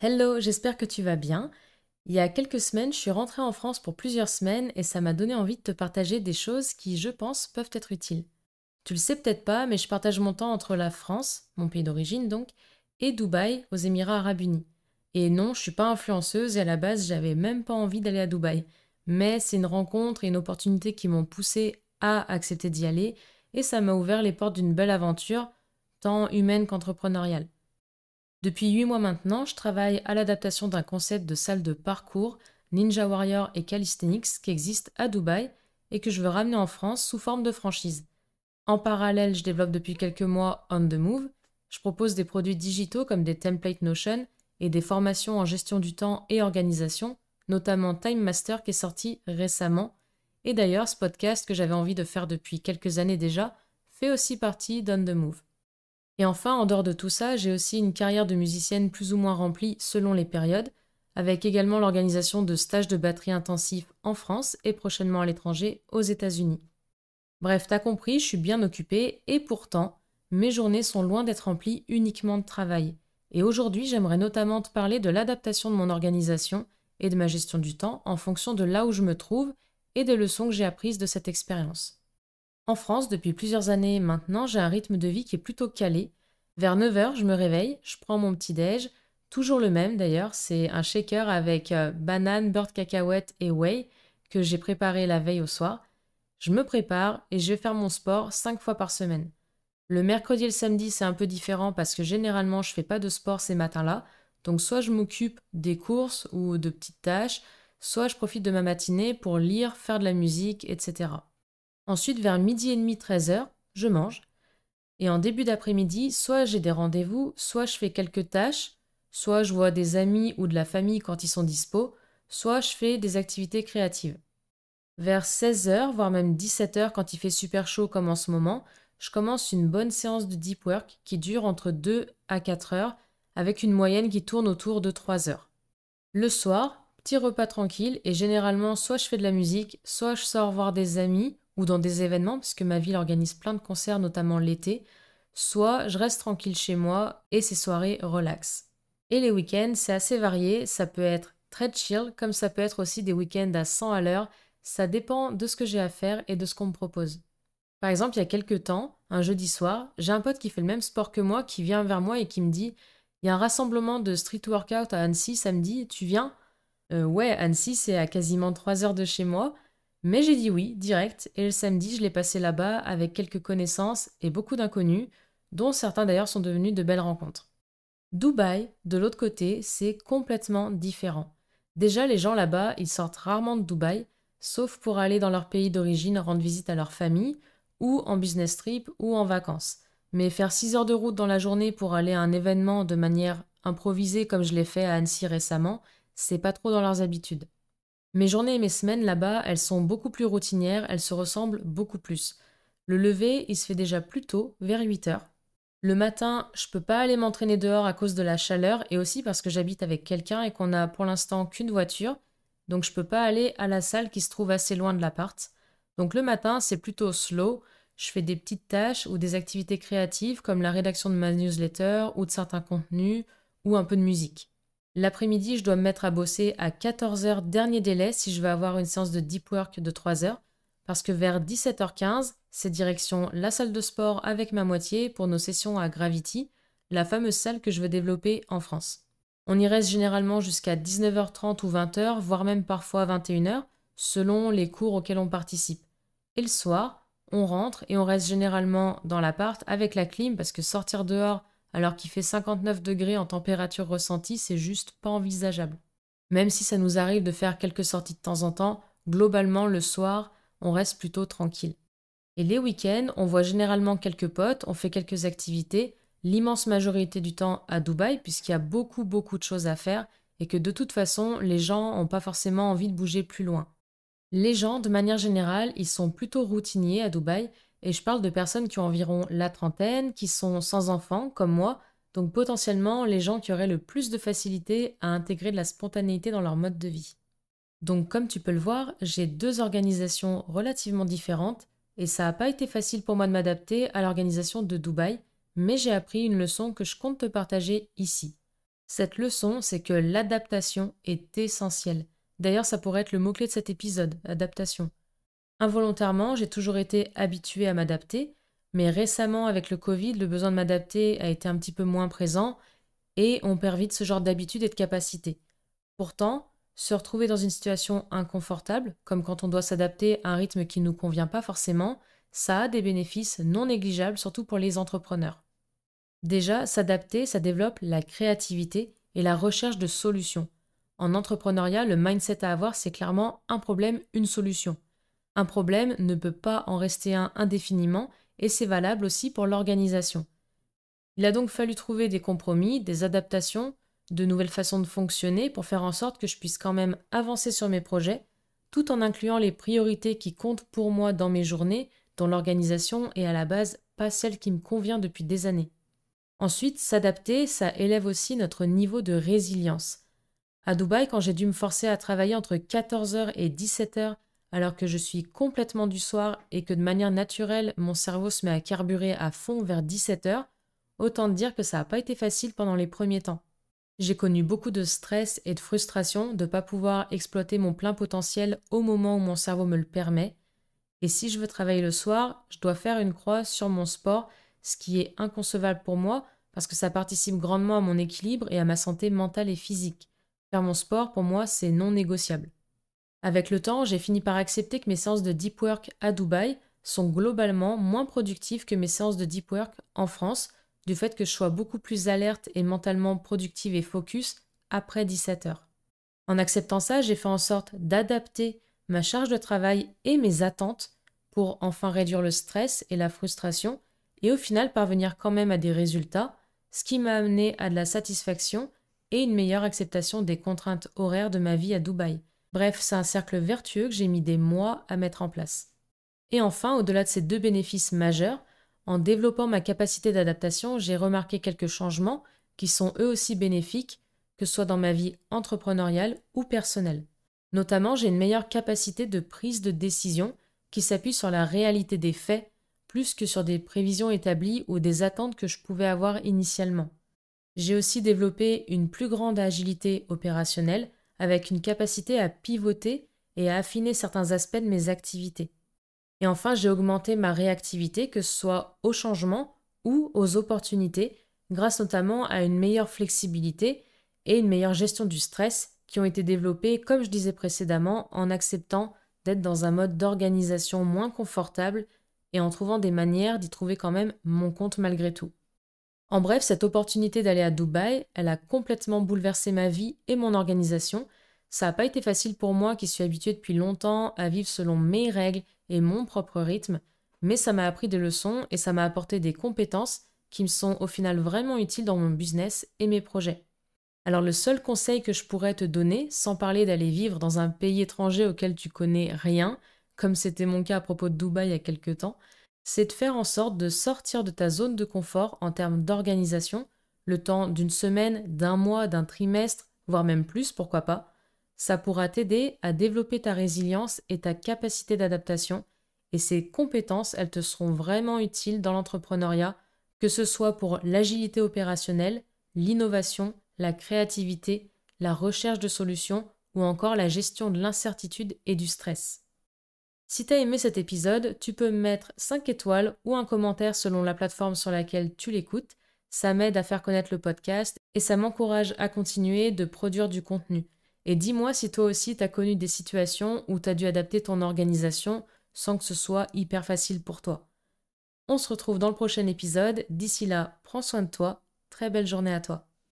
Hello, j'espère que tu vas bien. Il y a quelques semaines, je suis rentrée en France pour plusieurs semaines et ça m'a donné envie de te partager des choses qui, je pense, peuvent être utiles. Tu le sais peut-être pas, mais je partage mon temps entre la France, mon pays d'origine donc, et Dubaï, aux Émirats Arabes Unis. Et non, je suis pas influenceuse et à la base, j'avais même pas envie d'aller à Dubaï. Mais c'est une rencontre et une opportunité qui m'ont poussée à accepter d'y aller et ça m'a ouvert les portes d'une belle aventure, tant humaine qu'entrepreneuriale. Depuis 8 mois maintenant, je travaille à l'adaptation d'un concept de salle de parcours, Ninja Warrior et Calisthenics qui existe à Dubaï et que je veux ramener en France sous forme de franchise. En parallèle, je développe depuis quelques mois On the Move. Je propose des produits digitaux comme des templates Notion et des formations en gestion du temps et organisation, notamment Time Master qui est sorti récemment. Et d'ailleurs, ce podcast que j'avais envie de faire depuis quelques années déjà fait aussi partie d'On the Move. Et enfin, en dehors de tout ça, j'ai aussi une carrière de musicienne plus ou moins remplie selon les périodes, avec également l'organisation de stages de batterie intensifs en France et prochainement à l'étranger aux États-Unis. Bref, t'as compris, je suis bien occupée et pourtant, mes journées sont loin d'être remplies uniquement de travail. Et aujourd'hui, j'aimerais notamment te parler de l'adaptation de mon organisation et de ma gestion du temps en fonction de là où je me trouve et des leçons que j'ai apprises de cette expérience. En France, depuis plusieurs années maintenant, j'ai un rythme de vie qui est plutôt calé. Vers 9 heures, je me réveille, je prends mon petit-déj, toujours le même d'ailleurs, c'est un shaker avec banane, beurre de cacahuète et whey que j'ai préparé la veille au soir. Je me prépare et je vais faire mon sport 5 fois par semaine. Le mercredi et le samedi, c'est un peu différent parce que généralement, je fais pas de sport ces matins-là. Donc soit je m'occupe des courses ou de petites tâches, soit je profite de ma matinée pour lire, faire de la musique, etc. Ensuite, vers midi et demi, 13 heures, je mange. Et en début d'après-midi, soit j'ai des rendez-vous, soit je fais quelques tâches, soit je vois des amis ou de la famille quand ils sont dispo, soit je fais des activités créatives. Vers 16 heures, voire même 17 heures, quand il fait super chaud comme en ce moment, je commence une bonne séance de deep work qui dure entre 2 à 4 heures, avec une moyenne qui tourne autour de 3 heures. Le soir, petit repas tranquille et généralement soit je fais de la musique, soit je sors voir des amis ou dans des événements parce que ma ville organise plein de concerts notamment l'été, soit je reste tranquille chez moi et ces soirées relax. Et les week-ends, c'est assez varié, ça peut être très chill comme ça peut être aussi des week-ends à 100 à l'heure, ça dépend de ce que j'ai à faire et de ce qu'on me propose. Par exemple, il y a quelques temps, un jeudi soir, j'ai un pote qui fait le même sport que moi qui vient vers moi et qui me dit: il y a un rassemblement de street workout à Annecy samedi, tu viens? Ouais, Annecy, c'est à quasiment 3 heures de chez moi. Mais j'ai dit oui, direct, et le samedi, je l'ai passé là-bas avec quelques connaissances et beaucoup d'inconnus, dont certains d'ailleurs sont devenus de belles rencontres. Dubaï, de l'autre côté, c'est complètement différent. Déjà, les gens là-bas, ils sortent rarement de Dubaï, sauf pour aller dans leur pays d'origine rendre visite à leur famille, ou en business trip, ou en vacances. Mais faire 6 heures de route dans la journée pour aller à un événement de manière improvisée comme je l'ai fait à Annecy récemment, c'est pas trop dans leurs habitudes. Mes journées et mes semaines là-bas, elles sont beaucoup plus routinières, elles se ressemblent beaucoup plus. Le lever, il se fait déjà plus tôt, vers 8 heures. Le matin, je peux pas aller m'entraîner dehors à cause de la chaleur et aussi parce que j'habite avec quelqu'un et qu'on a pour l'instant qu'une voiture, donc je peux pas aller à la salle qui se trouve assez loin de l'appart. Donc le matin, c'est plutôt slow, je fais des petites tâches ou des activités créatives comme la rédaction de ma newsletter ou de certains contenus ou un peu de musique. L'après-midi, je dois me mettre à bosser à 14 heures dernier délai si je veux avoir une séance de deep work de 3 heures, parce que vers 17h15, c'est direction la salle de sport avec ma moitié pour nos sessions à Gravity, la fameuse salle que je veux développer en France. On y reste généralement jusqu'à 19h30 ou 20h, voire même parfois 21h, selon les cours auxquels on participe. Et le soir, on rentre et on reste généralement dans l'appart avec la clim parce que sortir dehors alors qu'il fait 59 degrés en température ressentie, c'est juste pas envisageable. Même si ça nous arrive de faire quelques sorties de temps en temps, globalement le soir, on reste plutôt tranquille. Et les week-ends, on voit généralement quelques potes, on fait quelques activités, l'immense majorité du temps à Dubaï, puisqu'il y a beaucoup de choses à faire et que de toute façon, les gens n'ont pas forcément envie de bouger plus loin. Les gens, de manière générale, ils sont plutôt routiniers à Dubaï, et je parle de personnes qui ont environ la trentaine, qui sont sans enfants, comme moi, donc potentiellement les gens qui auraient le plus de facilité à intégrer de la spontanéité dans leur mode de vie. Donc comme tu peux le voir, j'ai deux organisations relativement différentes, et ça n'a pas été facile pour moi de m'adapter à l'organisation de Dubaï, mais j'ai appris une leçon que je compte te partager ici. Cette leçon, c'est que l'adaptation est essentielle. D'ailleurs, ça pourrait être le mot-clé de cet épisode, adaptation. Involontairement, j'ai toujours été habituée à m'adapter, mais récemment, avec le Covid, le besoin de m'adapter a été un petit peu moins présent et on perd vite ce genre d'habitude et de capacité. Pourtant, se retrouver dans une situation inconfortable, comme quand on doit s'adapter à un rythme qui ne nous convient pas forcément, ça a des bénéfices non négligeables, surtout pour les entrepreneurs. Déjà, s'adapter, ça développe la créativité et la recherche de solutions. En entrepreneuriat, le mindset à avoir, c'est clairement un problème, une solution. Un problème ne peut pas en rester un indéfiniment et c'est valable aussi pour l'organisation. Il a donc fallu trouver des compromis, des adaptations, de nouvelles façons de fonctionner pour faire en sorte que je puisse quand même avancer sur mes projets, tout en incluant les priorités qui comptent pour moi dans mes journées, dont l'organisation est à la base pas celle qui me convient depuis des années. Ensuite, s'adapter, ça élève aussi notre niveau de résilience. À Dubaï, quand j'ai dû me forcer à travailler entre 14 heures et 17 heures, alors que je suis complètement du soir et que de manière naturelle, mon cerveau se met à carburer à fond vers 17 heures, autant dire que ça n'a pas été facile pendant les premiers temps. J'ai connu beaucoup de stress et de frustration de ne pas pouvoir exploiter mon plein potentiel au moment où mon cerveau me le permet. Et si je veux travailler le soir, je dois faire une croix sur mon sport, ce qui est inconcevable pour moi parce que ça participe grandement à mon équilibre et à ma santé mentale et physique. Faire mon sport, pour moi, c'est non négociable. Avec le temps, j'ai fini par accepter que mes séances de deep work à Dubaï sont globalement moins productives que mes séances de deep work en France, du fait que je sois beaucoup plus alerte et mentalement productive et focus après 17 heures. En acceptant ça, j'ai fait en sorte d'adapter ma charge de travail et mes attentes pour enfin réduire le stress et la frustration et au final parvenir quand même à des résultats, ce qui m'a amené à de la satisfaction et une meilleure acceptation des contraintes horaires de ma vie à Dubaï. Bref, c'est un cercle vertueux que j'ai mis des mois à mettre en place. Et enfin, au-delà de ces deux bénéfices majeurs, en développant ma capacité d'adaptation, j'ai remarqué quelques changements qui sont eux aussi bénéfiques, que ce soit dans ma vie entrepreneuriale ou personnelle. Notamment, j'ai une meilleure capacité de prise de décision qui s'appuie sur la réalité des faits plus que sur des prévisions établies ou des attentes que je pouvais avoir initialement. J'ai aussi développé une plus grande agilité opérationnelle avec une capacité à pivoter et à affiner certains aspects de mes activités. Et enfin, j'ai augmenté ma réactivité, que ce soit au changement ou aux opportunités, grâce notamment à une meilleure flexibilité et une meilleure gestion du stress qui ont été développées, comme je disais précédemment, en acceptant d'être dans un mode d'organisation moins confortable et en trouvant des manières d'y trouver quand même mon compte malgré tout. En bref, cette opportunité d'aller à Dubaï, elle a complètement bouleversé ma vie et mon organisation. Ça n'a pas été facile pour moi qui suis habituée depuis longtemps à vivre selon mes règles et mon propre rythme, mais ça m'a appris des leçons et ça m'a apporté des compétences qui me sont au final vraiment utiles dans mon business et mes projets. Alors le seul conseil que je pourrais te donner, sans parler d'aller vivre dans un pays étranger auquel tu connais rien, comme c'était mon cas à propos de Dubaï il y a quelques temps, c'est de faire en sorte de sortir de ta zone de confort en termes d'organisation, le temps d'une semaine, d'un mois, d'un trimestre, voire même plus, pourquoi pas. Ça pourra t'aider à développer ta résilience et ta capacité d'adaptation, et ces compétences, elles te seront vraiment utiles dans l'entrepreneuriat, que ce soit pour l'agilité opérationnelle, l'innovation, la créativité, la recherche de solutions ou encore la gestion de l'incertitude et du stress. Si tu as aimé cet épisode, tu peux me mettre 5 étoiles ou un commentaire selon la plateforme sur laquelle tu l'écoutes. Ça m'aide à faire connaître le podcast et ça m'encourage à continuer de produire du contenu. Et dis-moi si toi aussi tu as connu des situations où tu as dû adapter ton organisation sans que ce soit hyper facile pour toi. On se retrouve dans le prochain épisode. D'ici là, prends soin de toi. Très belle journée à toi.